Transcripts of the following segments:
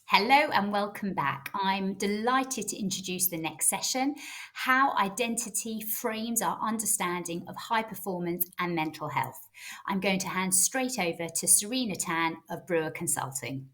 Hello and welcome back. I'm delighted to introduce the next session, How Identity Frames Our Understanding of High Performance and Mental Health. I'm going to hand straight over to Serena Tan of Brewer Consulting.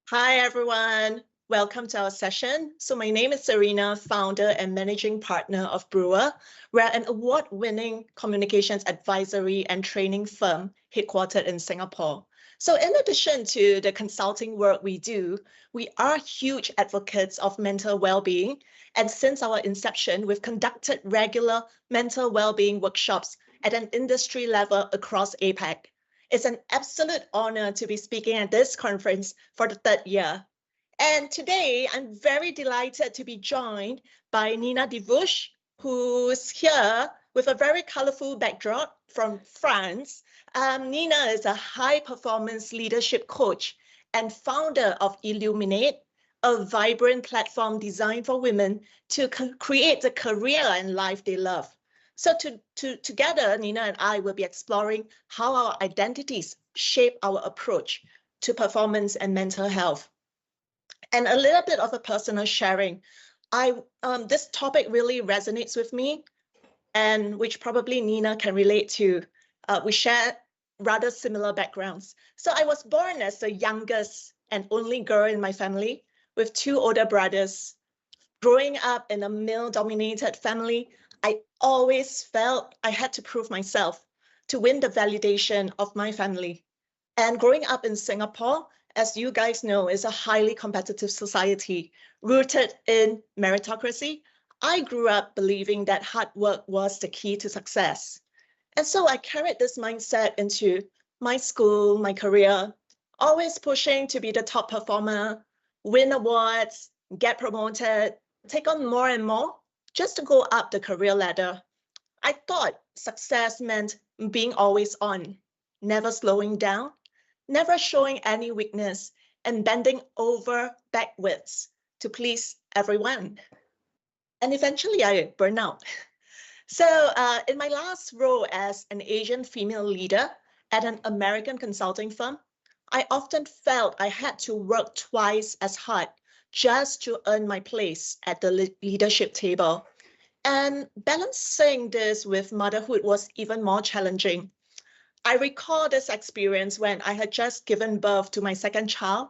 Hi, everyone. Welcome to our session. So my name is Serena, founder and managing partner of Brewer. We're an award-winning communications advisory and training firm headquartered in Singapore. So in addition to the consulting work we do, we are huge advocates of mental well-being. And since our inception, we've conducted regular mental well-being workshops at an industry level across APAC. It's an absolute honor to be speaking at this conference for the third year. And today, I'm very delighted to be joined by Nina Devouche, who's here with a very colorful backdrop from France. Nina is a high-performance leadership coach and founder of Illuminate, a vibrant platform designed for women to create the career and life they love. So together, Nina and I will be exploring how our identities shape our approach to performance and mental health. And a little bit of a personal sharing. This topic really resonates with me, and which probably Nina can relate to. We share rather similar backgrounds. So I was born as the youngest and only girl in my family with two older brothers. Growing up in a male-dominated family, I always felt I had to prove myself to win the validation of my family. And growing up in Singapore, as you guys know, is a highly competitive society rooted in meritocracy. I grew up believing that hard work was the key to success. And so I carried this mindset into my school, my career, always pushing to be the top performer, win awards, get promoted, take on more and more just to go up the career ladder. I thought success meant being always on, never slowing down, never showing any weakness, and bending over backwards to please everyone. And eventually I burned out. So in my last role as an Asian female leader at an American consulting firm, I often felt I had to work twice as hard just to earn my place at the leadership table. And balancing this with motherhood was even more challenging. I recall this experience when I had just given birth to my second child,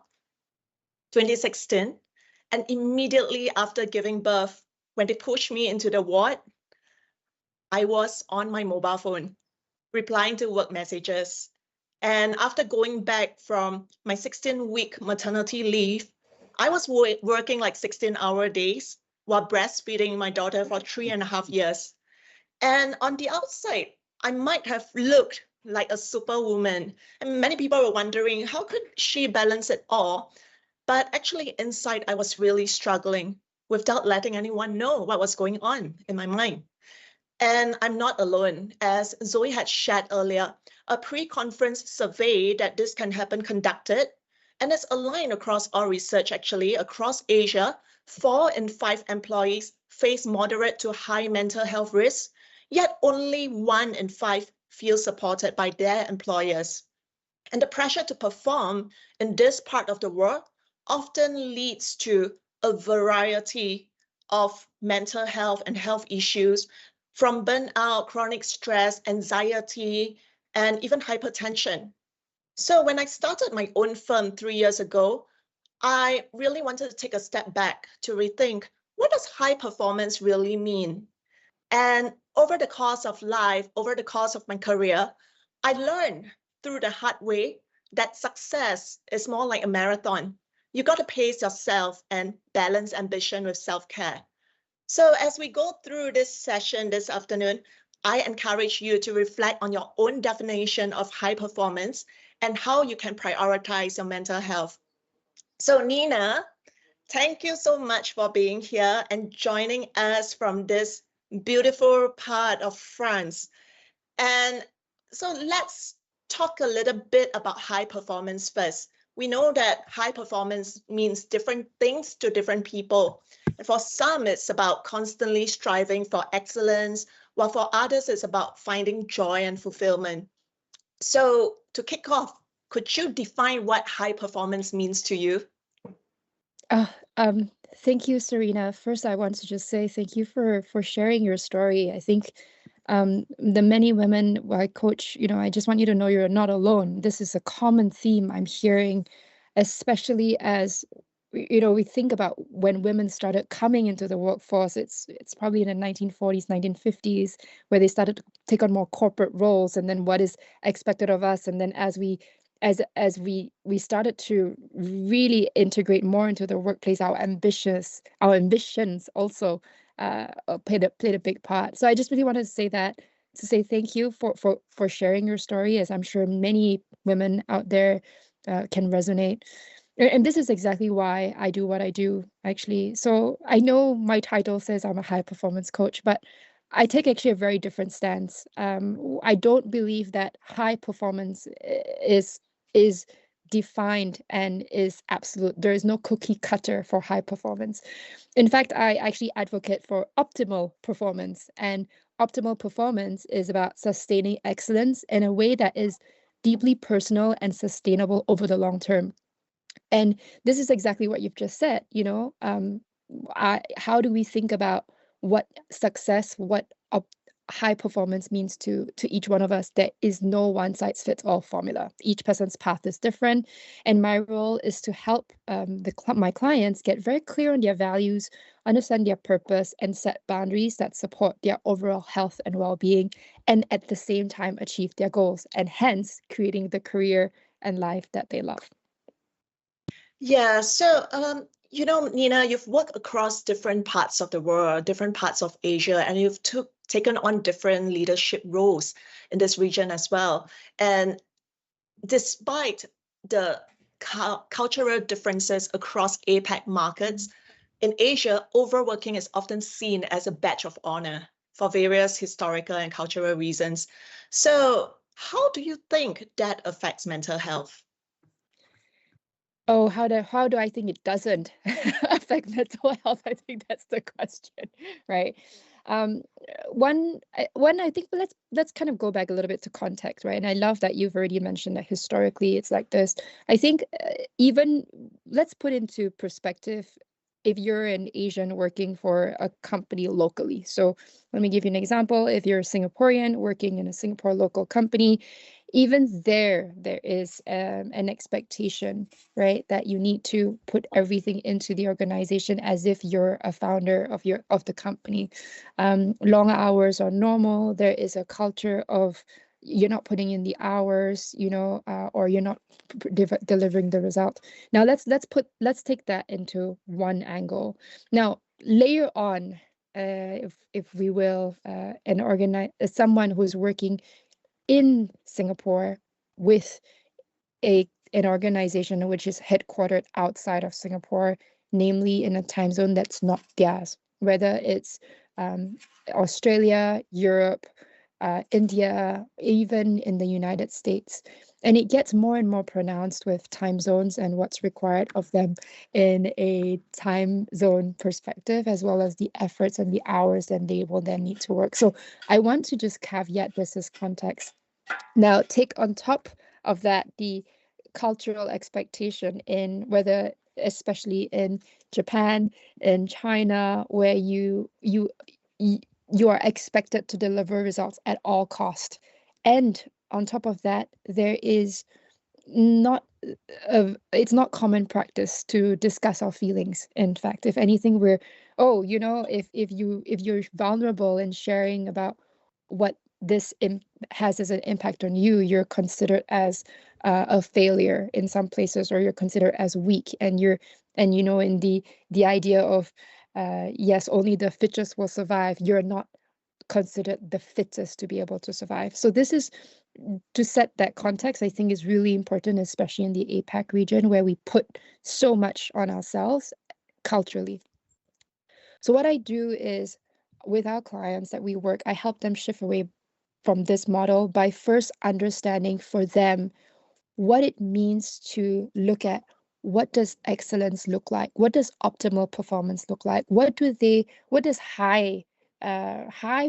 2016, and immediately after giving birth, when they pushed me into the ward, I was on my mobile phone, replying to work messages. And after going back from my 16-week maternity leave, I was working like 16-hour days while breastfeeding my daughter for 3.5 years. And on the outside, I might have looked like a superwoman. And many people were wondering, how could she balance it all? But actually inside, I was really struggling without letting anyone know what was going on in my mind. And I'm not alone. As Zoe had shared earlier, a pre-conference survey that this can happen conducted, and it's aligned across all research actually, across Asia, 4 in 5 employees face moderate to high mental health risks, yet only 1 in 5 feel supported by their employers. And the pressure to perform in this part of the world often leads to a variety of mental health and health issues, from burnout, chronic stress, anxiety, and even hypertension. So when I started my own firm 3 years ago, I really wanted to take a step back to rethink, what does high performance really mean? And over the course of life, over the course of my career, I learned through the hard way that success is more like a marathon. You got to pace yourself and balance ambition with self-care. So as we go through this session this afternoon, I encourage you to reflect on your own definition of high performance and how you can prioritize your mental health. So Nina, thank you so much for being here and joining us from this beautiful part of France. And so let's talk a little bit about high performance first. We know that high performance means different things to different people. And for some, it's about constantly striving for excellence, while for others, it's about finding joy and fulfillment. So to kick off, Could you define what high performance means to you? Uh, Thank you, Serena. First, I want to just say thank you for sharing your story. I think the many women I coach, I just want you to know you're not alone. This is a common theme I'm hearing, especially as we think about when women started coming into the workforce. It's probably in the 1940s, 1950s, where they started to take on more corporate roles, and then what is expected of us, and then as we started to really integrate more into the workplace, our ambitions also played a big part. So I just really wanted to say thank you for sharing your story, as I'm sure many women out there can resonate. And this is exactly why I do what I do, actually. So I know my title says I'm a high performance coach, but I take actually a very different stance. I don't believe that high performance is defined and is absolute. There is no cookie cutter for high performance. In fact, I actually advocate for optimal performance, and optimal performance is about sustaining excellence in a way that is deeply personal and sustainable over the long term. And this is exactly what you've just said. How do we think about what success, what high performance means to each one of us? There is no one size fits all formula. Each person's path is different, and my role is to help my clients get very clear on their values, understand their purpose, and set boundaries that support their overall health and well-being, and at the same time achieve their goals, and hence creating the career and life that they love. Yeah, so Nina, you've worked across different parts of the world, different parts of Asia, and you've taken on different leadership roles in this region as well. And despite the cultural differences across APAC markets, in Asia, overworking is often seen as a badge of honor for various historical and cultural reasons. So how do you think that affects mental health? Oh, how do I think it doesn't affect mental health? I think that's the question, right? Um, one I think, but let's kind of go back a little bit to context, right? And I love that you've already mentioned that historically it's like this. I think even let's put into perspective, if you're an Asian working for a company locally. So let me give you an example. If you're a Singaporean working in a Singapore local company, even there is an expectation, right, that you need to put everything into the organization as if you're a founder of the company. Long hours are normal. There is a culture of you're not putting in the hours, or you're not delivering the result. Now let's take that into one angle. Now layer on, if we will, someone who's working in Singapore with an organization which is headquartered outside of Singapore, namely in a time zone that's not theirs, whether it's Australia, Europe, India, even in the United States. And it gets more and more pronounced with time zones and what's required of them in a time zone perspective, as well as the efforts and the hours that they will then need to work. So I want to just caveat this as context. Now, take on top of that the cultural expectation in whether, especially in Japan, in China, where you are expected to deliver results at all cost. And on top of that, there is not it's not common practice to discuss our feelings. In fact, if anything, if you're vulnerable in sharing about what this has as an impact on you, you're considered as a failure in some places, or you're considered as weak, and in the idea of yes, only the fittest will survive, you're not considered the fittest to be able to survive. So this is to set that context, I think, is really important, especially in the APAC region, where we put so much on ourselves culturally. So what I do is, with our clients that we work, I help them shift away from this model by first understanding for them what it means to look at what does excellence look like? What does optimal performance look like? What does high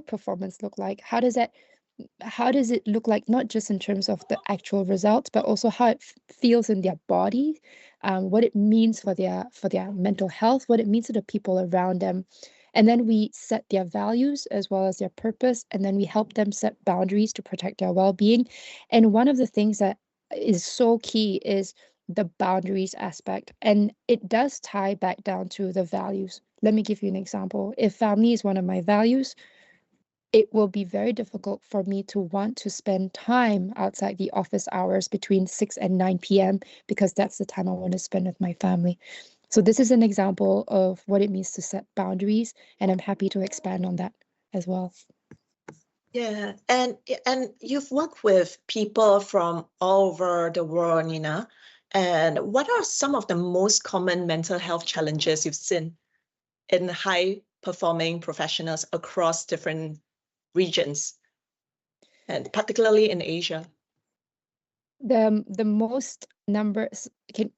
performance look like? How does that how does it look like, not just in terms of the actual results, but also how it feels in their body, what it means for their mental health, what it means to the people around them. And then we set their values as well as their purpose, and then we help them set boundaries to protect their well-being. And one of the things that is so key is the boundaries aspect, and it does tie back down to the values. Let me give you an example. If family is one of my values, it will be very difficult for me to want to spend time outside the office hours between 6 and 9 p.m. because that's the time I want to spend with my family. So this is an example of what it means to set boundaries, and I'm happy to expand on that as well. Yeah, and you've worked with people from all over the world, Nina. And what are some of the most common mental health challenges you've seen in high-performing professionals across different regions, and particularly in Asia? The most numbers,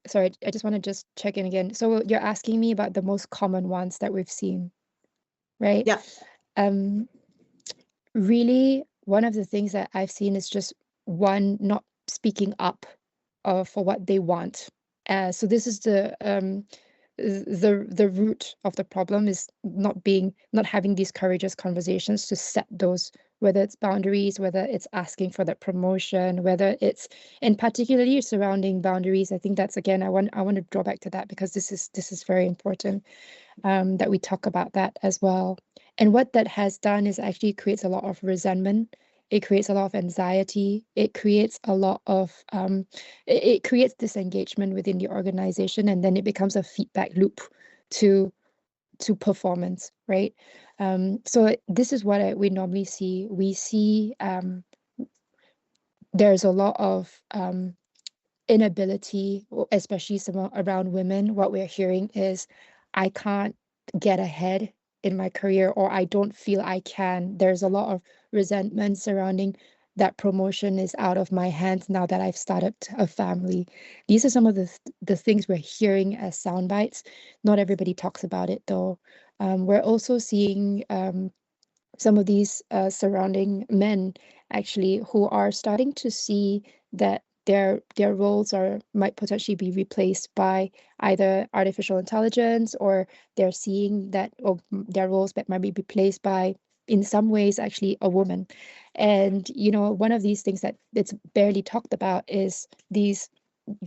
sorry, I just want to just check in again. So you're asking me about the most common ones that we've seen, right? Yeah. Really, one of the things that I've seen is just one not speaking up for what they want. So this is the root of the problem, is not having these courageous conversations to set those, whether it's boundaries, whether it's asking for that promotion, whether it's, and particularly surrounding boundaries. I think that's, again, I want to draw back to that because this is very important, that we talk about that as well. And what that has done is actually creates a lot of resentment. It creates a lot of anxiety. It creates a lot of it creates disengagement within the organization, and then it becomes a feedback loop to performance, right? So this is what we normally see. We see there's a lot of inability, especially around women. What we're hearing is, I can't get ahead in my career, or I don't feel I can. There's a lot of resentment surrounding that promotion is out of my hands now that I've started a family. These are some of the things we're hearing as sound bites. Not everybody talks about it though. We're also seeing some of these surrounding men actually who are starting to see that their roles might potentially be replaced by either artificial intelligence, or they're seeing that their roles might be replaced by, in some ways, actually a woman. And one of these things that it's barely talked about is these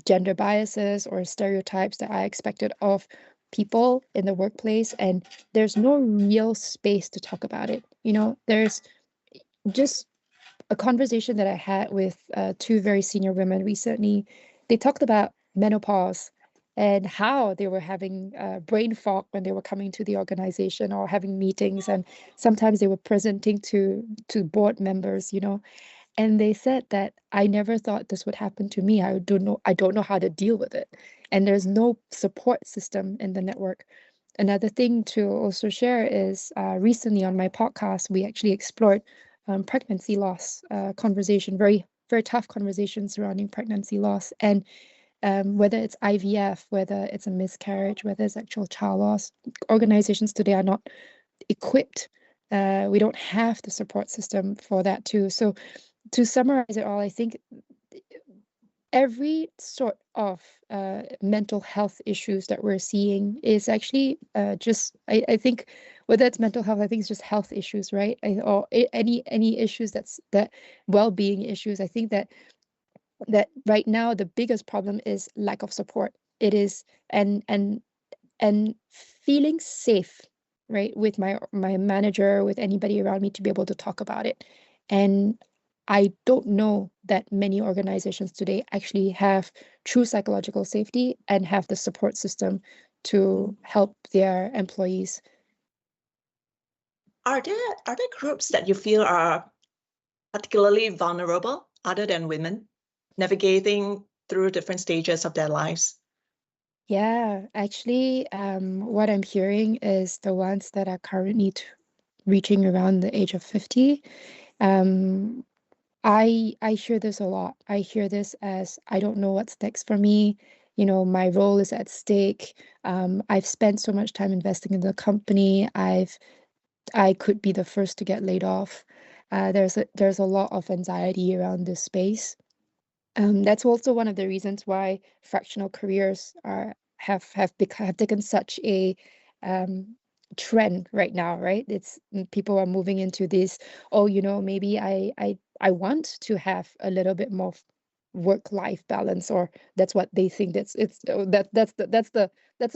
gender biases or stereotypes that are expected of people in the workplace, and there's no real space to talk about it. There's just a conversation that I had with two very senior women recently. They talked about menopause and how they were having brain fog when they were coming to the organization or having meetings, and sometimes they were presenting to board members, and they said that, I never thought this would happen to me. I don't know how to deal with it. And there's no support system in the network. Another thing to also share is recently on my podcast, we actually explored pregnancy loss conversation, very, very tough conversation surrounding pregnancy loss. And whether it's IVF, whether it's a miscarriage, whether it's actual child loss, organizations today are not equipped. We don't have the support system for that too. So to summarize it all, I think every sort of mental health issues that we're seeing is actually just, I think, whether it's mental health, I think it's just health issues, right? Or any issues that well-being issues. I think that right now the biggest problem is lack of support. It is, and feeling safe, right, with my manager, with anybody around me, to be able to talk about it. And I don't know that many organizations today actually have true psychological safety and have the support system to help their employees. Are there groups that you feel are particularly vulnerable other than women, navigating through different stages of their lives? Yeah, actually, what I'm hearing is the ones that are currently reaching around the age of 50. I hear this a lot. I hear this as, I don't know what's next for me. My role is at stake. I've spent so much time investing in the company. I could be the first to get laid off. There's a lot of anxiety around this space. That's also one of the reasons why fractional careers have taken such a trend right now, right? People are moving into this, oh, maybe I want to have a little bit more work-life balance, or that's what they think. That's the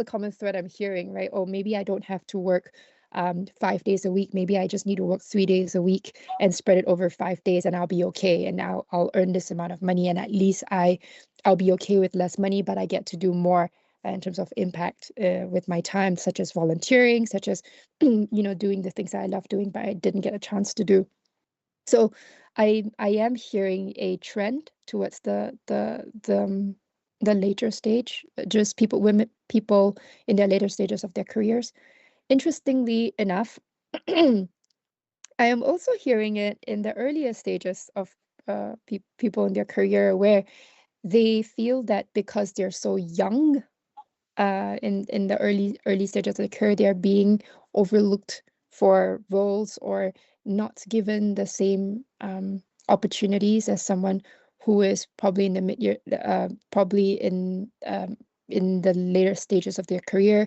common thread I'm hearing, right? Oh, maybe I don't have to work 5 days a week. Maybe I just need to work 3 days a week and spread it over 5 days, and I'll be okay. And now I'll earn this amount of money, and at least I'll be okay with less money, but I get to do more in terms of impact with my time, such as volunteering, such as doing the things that I love doing, but I didn't get a chance to do. So I am hearing a trend towards the later stage, just people in their later stages of their careers. Interestingly enough, I am also hearing it in the earlier stages of people in their career, where they feel that because they're so young, in the early stages of the career, they're being overlooked for roles or not given the same opportunities as someone who is probably in the mid-year, probably in the later stages of their career,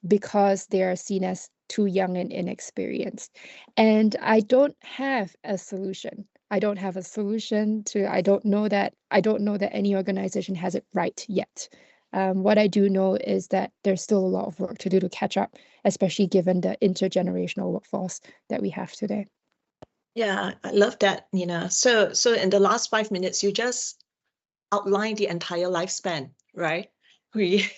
because they are seen as too young and inexperienced. And I don't have a solution. I don't know that any organization has it right yet. What I do know is that there's still a lot of work to do to catch up, especially given the intergenerational workforce that we have today. Yeah, I love that, Nina. So in the last 5 minutes, you just outlined the entire lifespan, right? We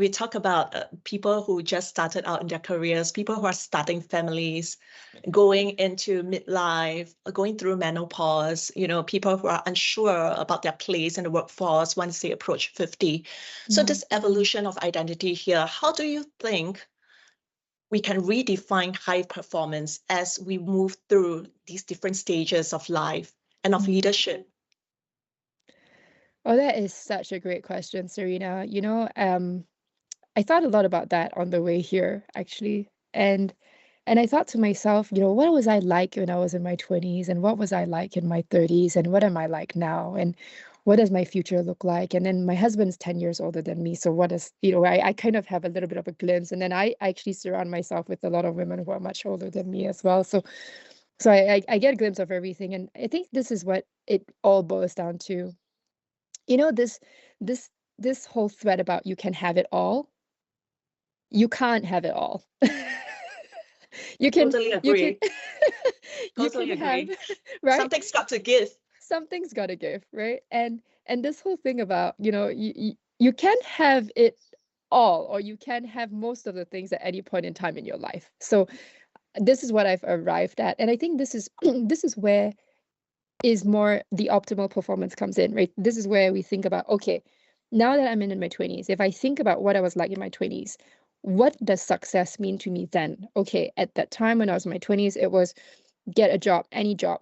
talk about people who just started out in their careers, people who are starting families, going into midlife, going through menopause, people who are unsure about their place in the workforce once they approach 50. So this evolution of identity here, how do you think we can redefine high performance as we move through these different stages of life and of leadership? Oh, that is such a great question, Serena. I thought a lot about that on the way here, actually. And I thought to myself, what was I like when I was in my 20s, and what was I like in my 30s, and what am I like now, and what does my future look like? And then my husband's 10 years older than me, so what is, I kind of have a little bit of a glimpse. And then I actually surround myself with a lot of women who are much older than me as well. So I get a glimpse of everything. And I think this is what it all boils down to. This this whole thread about you can have it all. You can't have it all. You can Totally you agree. can you Totally can have, agree. right? Something's got to give. Something's got to give, right? And this whole thing about, you can have it all, or you can have most of the things at any point in time in your life. So this is what I've arrived at. And I think this is this is where is more the optimal performance comes in, right? This is where we think about, okay, now that I'm in my 20s, if I think about what I was like in my 20s, what does success mean to me then? Okay, at that time when I was in my 20s, it was get a job, any job,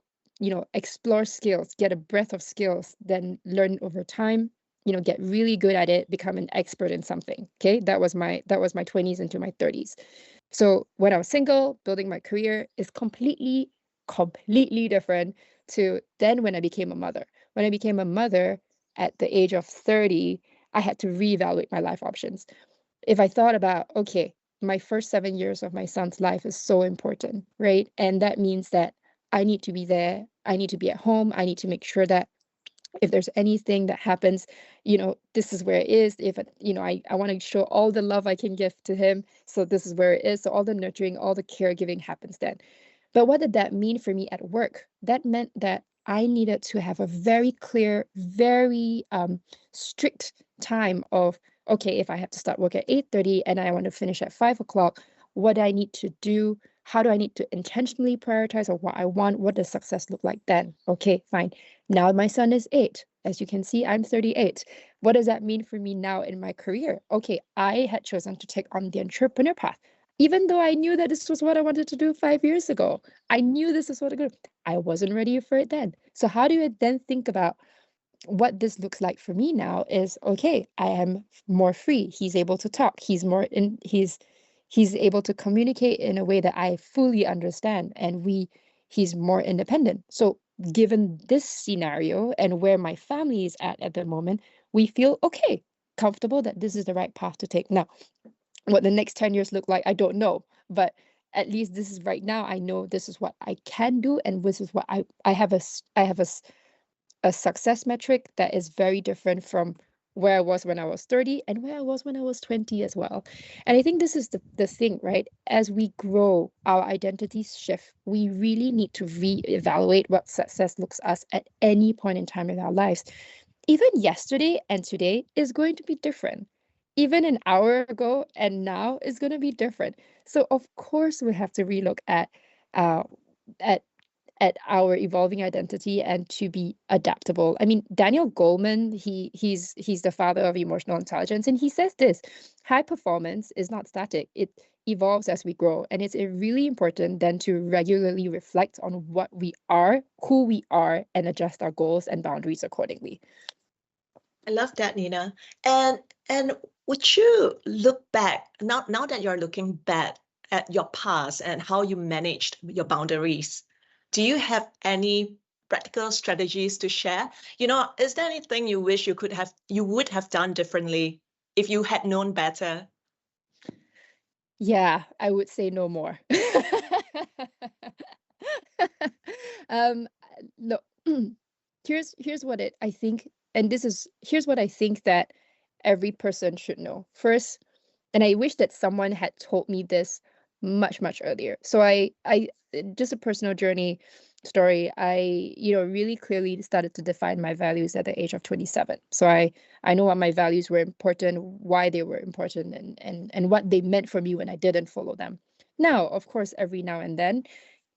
explore skills, get a breadth of skills, then learn over time, get really good at it, become an expert in something. Okay, that was my 20s into my 30s. So when I was single, building my career is completely different to then when I became a mother. When I became a mother at the age of 30, I had to reevaluate my life options. If I thought about, okay, my first 7 years of my son's life is so important, right? And that means that I need to be there. I need to be at home. I need to make sure that if there's anything that happens, this is where it is. If, I want to show all the love I can give to him. So this is where it is. So all the nurturing, all the caregiving happens then. But what did that mean for me at work? That meant that I needed to have a very clear, very strict time of, okay, if I have to start work at 8:30 and I want to finish at 5 o'clock, what do I need to do? How do I need to intentionally prioritize, or what I want? What does success look like then? Okay, fine. Now my son is 8. As you can see, I'm 38. What does that mean for me now in my career? Okay, I had chosen to take on the entrepreneur path. Even though I knew that this was what I wanted to do 5 years ago, I knew this is what I wasn't ready for it then. So how do you then think about what this looks like for me now is, okay, I am more free. He's able to talk. He's able to communicate in a way that I fully understand. And he's more independent. So given this scenario and where my family is at the moment, we feel okay, comfortable that this is the right path to take. Now, what the next 10 years look like, I don't know, but at least this is right now, I know this is what I can do, and this is what I have a success metric that is very different from where I was when I was 30 and where I was when I was 20 as well. And I think this is the thing, right? As we grow, our identities shift. We really need to reevaluate what success looks us at any point in time in our lives. Even yesterday and today is going to be different. Even an hour ago and now is going to be different. So of course we have to relook uh, at at our evolving identity and to be adaptable. I mean, Daniel Goleman, he's the father of emotional intelligence, and he says this: high performance is not static. It evolves as we grow, and it's really important then to regularly reflect on what we are, who we are, and adjust our goals and boundaries accordingly. I love that, Nina. And would you look back now that you're looking back at your past and how you managed your boundaries? Do you have any practical strategies to share? Is there anything you wish you would have done differently if you had known better? Yeah, I would say no more. um, no, here's what I think, and here's what I think that every person should know. First, and I wish that someone had told me this much earlier. So I just a personal journey story. I really clearly started to define my values at the age of 27. So I know what my values were important, why they were important, and what they meant for me when I didn't follow them. Now, of course, every now and then,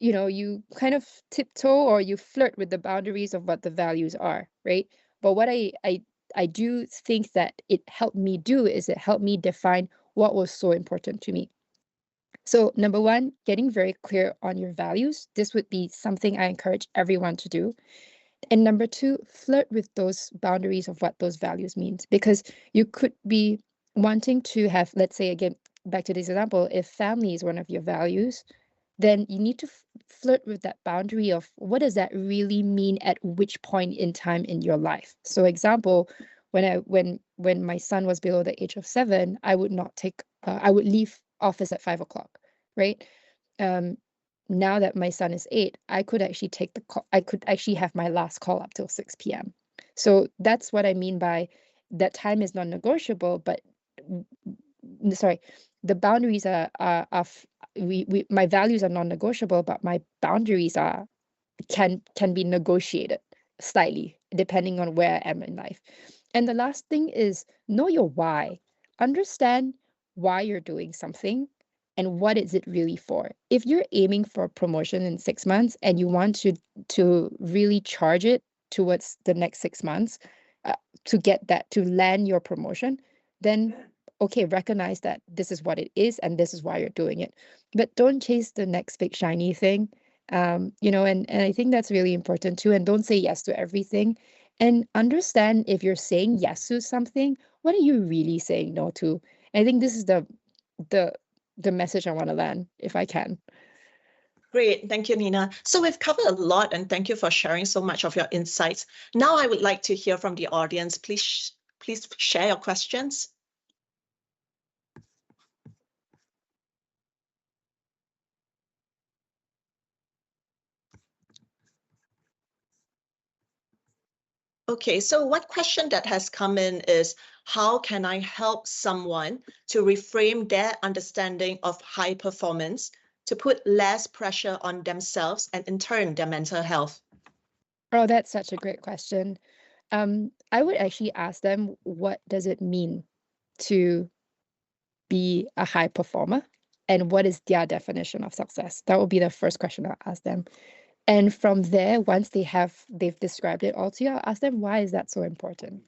you kind of tiptoe or you flirt with the boundaries of what the values are, right? But what I do think that it helped me do is it helped me define what was so important to me. So, number one, getting very clear on your values. This would be something I encourage everyone to do. And number two, flirt with those boundaries of what those values means, because you could be wanting to have, let's say, again, back to this example, if family is one of your values, then you need to flirt with that boundary of what does that really mean at which point in time in your life. So, example, when my son was below the age of 7, I would not take I would leave office at 5 o'clock, right? Um, now that my son is 8, I could actually take the call. I could actually have my last call up till 6 p.m. So that's what I mean by that time is non-negotiable. But sorry, the boundaries are my values are non-negotiable, but my boundaries can be negotiated slightly depending on where I am in life. And the last thing is know your why. Understand why you're doing something and what is it really for. If you're aiming for a promotion in 6 months and you want to really charge it towards the next 6 months to land your promotion, then okay, recognize that this is what it is and this is why you're doing it. But don't chase the next big shiny thing. And I think that's really important too. And don't say yes to everything. And understand if you're saying yes to something, what are you really saying no to? And I think this is the message I want to learn, if I can. Great. Thank you, Nina. So we've covered a lot, and thank you for sharing so much of your insights. Now I would like to hear from the audience. Please share your questions. Okay, so one question that has come in is, how can I help someone to reframe their understanding of high performance to put less pressure on themselves and in turn their mental health? Oh, that's such a great question. I would actually ask them, what does it mean to be a high performer? And what is their definition of success? That would be the first question I'll ask them. And from there, once they've described it all to you, I'll ask them, why is that so important?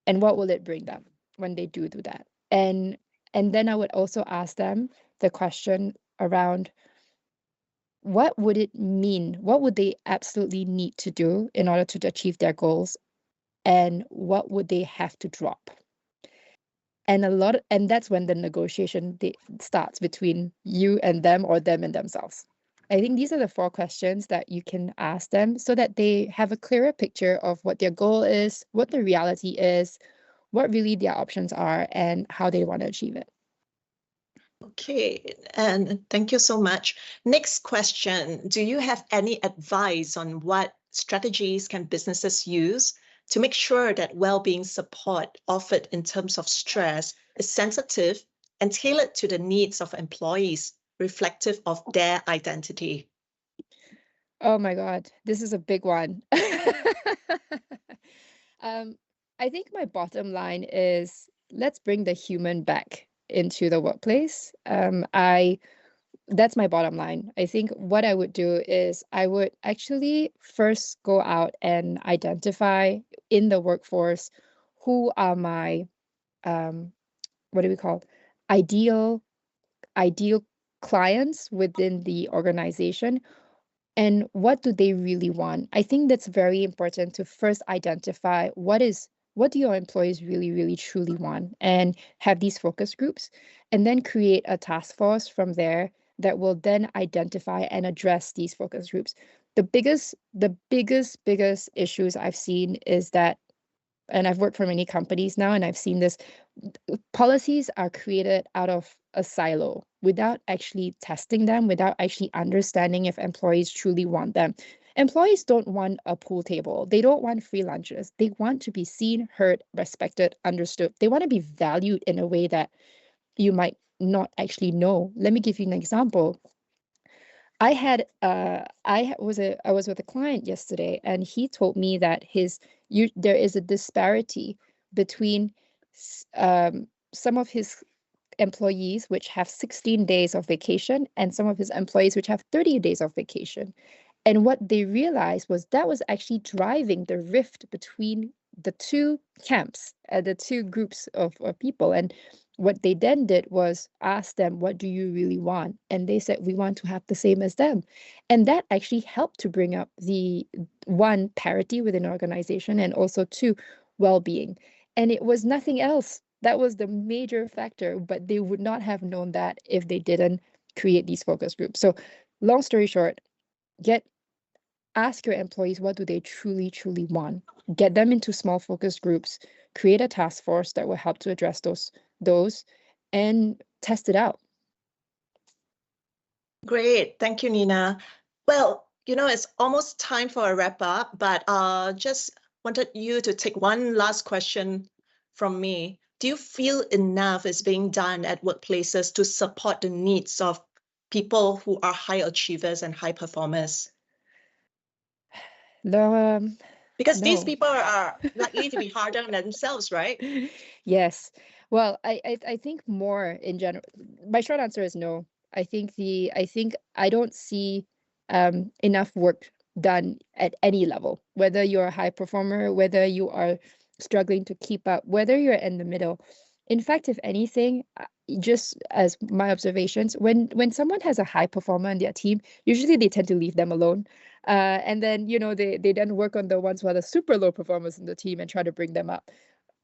And what will it bring them when they do that? And then I would also ask them the question around, what would it mean? What would they absolutely need to do in order to achieve their goals? And what would they have to drop? And that's when the negotiation starts between you and them, or them and themselves. I think these are the 4 questions that you can ask them so that they have a clearer picture of what their goal is, what the reality is, what really their options are, and how they want to achieve it. Okay, and thank you so much. Next question. Do you have any advice on what strategies can businesses use to make sure that well-being support offered in terms of stress is sensitive and tailored to the needs of employees, reflective of their identity? Oh my God, this is a big one. I think my bottom line is let's bring the human back into the workplace. That's my bottom line. I think what I would do is I would actually first go out and identify in the workforce who are my what do we call ideal clients within the organization, and what do they really want. I think that's very important to first identify what do your employees really truly want, and have these focus groups, and then create a task force from there that will then identify and address these focus groups. The biggest issues I've seen is that, and I've worked for many companies now, and I've seen this, policies are created out of a silo without actually testing them, without actually understanding if employees truly want them. Employees don't want a pool table. They don't want free lunches. They want to be seen, heard, respected, understood. They want to be valued in a way that you might not actually know. Let me give you an example. I was with a client yesterday, and he told me that there is a disparity between some of his employees which have 16 days of vacation and some of his employees which have 30 days of vacation. And what they realized was that was actually driving the rift between the two camps, the two groups of people. And what they then did was ask them, what do you really want? And they said, we want to have the same as them. And that actually helped to bring up the one, parity within an organization, and also two, well-being. And it was nothing else. That was the major factor, but they would not have known that if they didn't create these focus groups. So long story short, ask your employees, what do they truly want? Get them into small focus groups, create a task force that will help to address those, and test it out. Great. Thank you, Nina. Well, it's almost time for a wrap up, but just wanted you to take one last question from me. Do you feel enough is being done at workplaces to support the needs of people who are high achievers and high performers? Because these No. people are likely to be harder on themselves, right? Yes. Well, I think more in general. My short answer is no. I think I don't see enough work done at any level, whether you're a high performer, whether you are struggling to keep up, whether you're in the middle. In fact, if anything, just as my observations, when someone has a high performer on their team, usually they tend to leave them alone. And then, they then work on the ones who are the super low performers in the team and try to bring them up.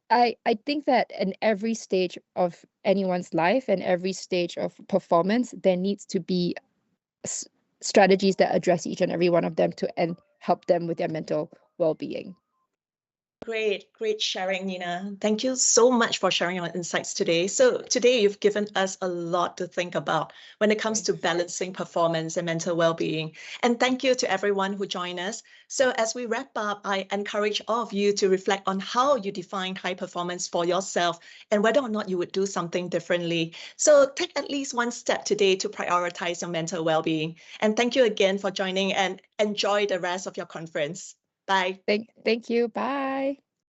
I think that in every stage of anyone's life and every stage of performance, there needs to be strategies that address each and every one of them and help them with their mental well-being. Great sharing, Nina. Thank you so much for sharing your insights today. So today you've given us a lot to think about when it comes to balancing performance and mental well-being. And thank you to everyone who joined us. So as we wrap up, I encourage all of you to reflect on how you define high performance for yourself and whether or not you would do something differently. So take at least one step today to prioritize your mental well-being. And thank you again for joining, and enjoy the rest of your conference. Bye. Thank you. Bye.